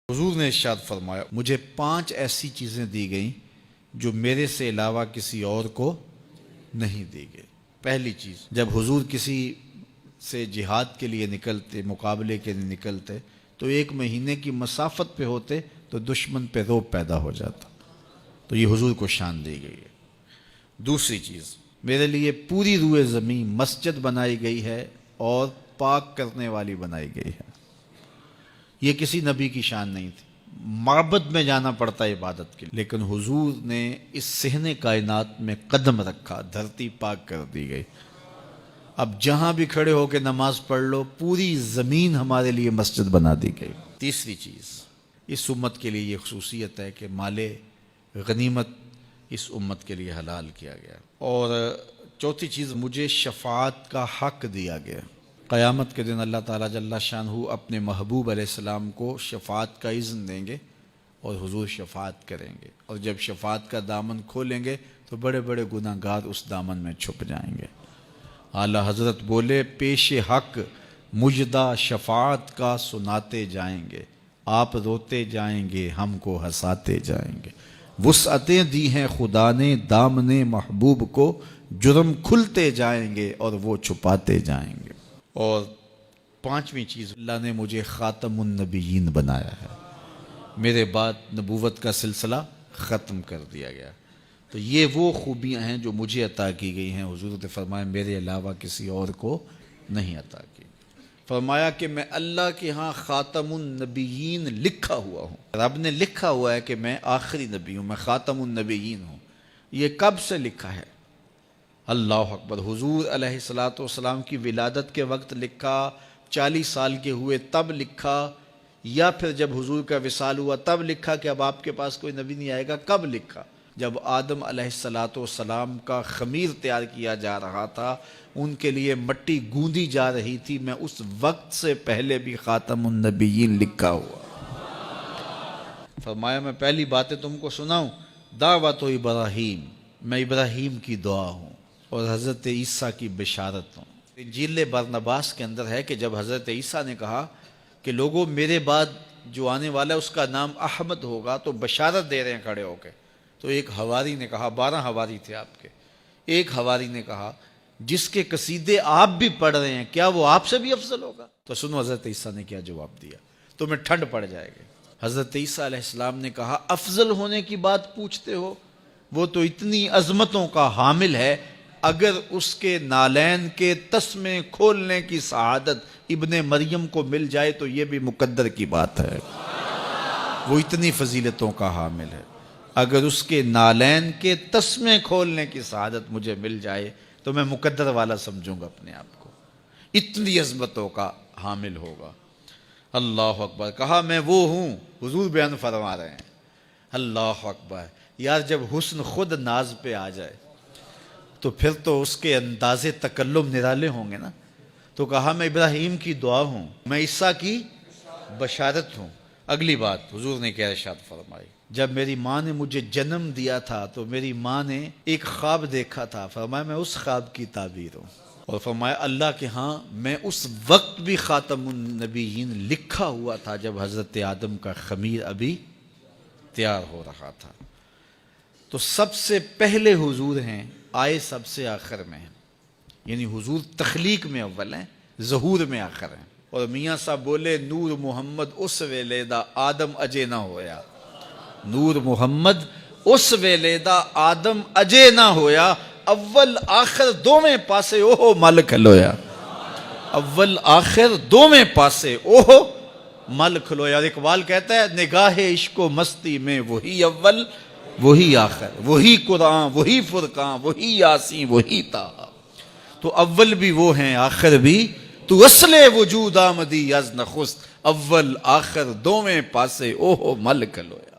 حضور نے ارشاد فرمایا مجھے 5 ایسی چیزیں دی گئیں جو میرے سے علاوہ کسی اور کو نہیں دی گئی۔ پہلی چیز، جب حضور کسی سے جہاد کے لیے نکلتے، مقابلے کے لیے نکلتے تو 1 مہینے کی مسافت پہ ہوتے تو دشمن پہ رعب پیدا ہو جاتا، تو یہ حضور کو شان دی گئی ہے۔ دوسری چیز، میرے لیے پوری روئے زمین مسجد بنائی گئی ہے اور پاک کرنے والی بنائی گئی ہے۔ یہ کسی نبی کی شان نہیں تھی، معبد میں جانا پڑتا ہے عبادت کے لیے، لیکن حضور نے اس صحن کائنات میں قدم رکھا، دھرتی پاک کر دی گئی۔ اب جہاں بھی کھڑے ہو کے نماز پڑھ لو، پوری زمین ہمارے لیے مسجد بنا دی گئی۔ تیسری چیز، اس امت کے لیے یہ خصوصیت ہے کہ مال غنیمت اس امت کے لیے حلال کیا گیا۔ اور چوتھی چیز، مجھے شفاعت کا حق دیا گیا۔ قیامت کے دن اللہ تعالیٰ جل شانہ اپنے محبوب علیہ السلام کو شفاعت کا اذن دیں گے اور حضور شفاعت کریں گے، اور جب شفاعت کا دامن کھولیں گے تو بڑے بڑے گناہ گار اس دامن میں چھپ جائیں گے۔ اعلیٰ حضرت بولے، پیش حق مجدہ شفاعت کا سناتے جائیں گے، آپ روتے جائیں گے، ہم کو ہنساتے جائیں گے۔ وسعتیں دی ہیں خدا نے دامن محبوب کو، جرم کھلتے جائیں گے اور وہ چھپاتے جائیں گے۔ اور 5ویں چیز، اللہ نے مجھے خاتم النبیین بنایا ہے، میرے بعد نبوت کا سلسلہ ختم کر دیا گیا۔ تو یہ وہ خوبیاں ہیں جو مجھے عطا کی گئی ہیں، حضور نے فرمایا میرے علاوہ کسی اور کو نہیں عطا کی۔ فرمایا کہ میں اللہ کے ہاں خاتم النبیین لکھا ہوا ہوں، رب نے لکھا ہوا ہے کہ میں آخری نبی ہوں، میں خاتم النبیین ہوں۔ یہ کب سے لکھا ہے؟ اللہ اکبر، حضور علیہ السلام کی ولادت کے وقت لکھا، 40 سال کے ہوئے تب لکھا، یا پھر جب حضور کا وصال ہوا تب لکھا کہ اب آپ کے پاس کوئی نبی نہیں آئے گا؟ کب لکھا؟ جب آدم علیہ السلام کا خمیر تیار کیا جا رہا تھا، ان کے لیے مٹی گوندی جا رہی تھی، میں اس وقت سے پہلے بھی خاتم النبیین لکھا ہوا۔ فرمایا میں پہلی باتیں تم کو سناؤں، دعوت ابراہیم، میں ابراہیم کی دعا ہوں اور حضرت عیسیٰ کی بشارت ہوں۔ انجیل برنباس کے اندر ہے کہ جب حضرت عیسیٰ نے کہا کہ لوگوں میرے بعد جو آنے والا ہے اس کا نام احمد ہوگا، تو بشارت دے رہے ہیں کھڑے ہو کے، تو ایک حواری نے کہا، 12 حواری تھے آپ کے، ایک حواری نے کہا جس کے قصیدے آپ بھی پڑھ رہے ہیں کیا وہ آپ سے بھی افضل ہوگا؟ تو سنو حضرت عیسیٰ نے کیا جواب دیا، تمہیں ٹھنڈ پڑ جائے گی۔ حضرت عیسیٰ علیہ السلام نے کہا افضل ہونے کی بات پوچھتے ہو، وہ تو اتنی عظمتوں کا حامل ہے، اگر اس کے نالین کے تسمے کھولنے کی سعادت ابن مریم کو مل جائے تو یہ بھی مقدر کی بات ہے، وہ اتنی فضیلتوں کا حامل ہے۔ اگر اس کے نالین کے تسمے کھولنے کی سعادت مجھے مل جائے تو میں مقدر والا سمجھوں گا اپنے آپ کو، اتنی عظمتوں کا حامل ہوگا۔ اللہ اکبر، کہا میں وہ ہوں، حضور بیان فرما رہے ہیں۔ اللہ اکبر، یار جب حسن خود ناز پہ آ جائے تو پھر تو اس کے انداز تکلم نرالے ہوں گے نا۔ تو کہا میں ابراہیم کی دعا ہوں، میں عیسیٰ کی بشارت ہوں۔ اگلی بات حضور نے کیا ارشاد فرمائی، جب میری ماں نے مجھے جنم دیا تھا تو میری ماں نے ایک خواب دیکھا تھا، فرمایا میں اس خواب کی تعبیر ہوں، اور فرمایا اللہ کے ہاں میں اس وقت بھی خاتم النبیین لکھا ہوا تھا جب حضرت آدم کا خمیر ابھی تیار ہو رہا تھا۔ تو سب سے پہلے حضور ہیں، آئے سب سے آخر میں ہیں، یعنی حضور تخلیق میں اول ہیں، ظہور میں آخر ہیں۔ اور میاں صاحب بولے نور محمد اس ویلے دا آدم اجے نہ ہویا، نور محمد اس ویلے دا آدم اجے نہ ہویا، اول آخر دوویں پاسے اوہ مل کھلویا، اول آخر دوویں پاسے اوہ مل کھلویا۔ اور اقبال کہتا ہے نگاہ عشق و مستی میں وہی اول وہی آخر، وہی قرآن وہی فرقان وہی یاسین وہی طٰہٰ، تو اول بھی وہ ہیں آخر بھی، تو اصل وجود آمدی از نخست، اول آخر دوویں پاسے اوہ مل کھلویا۔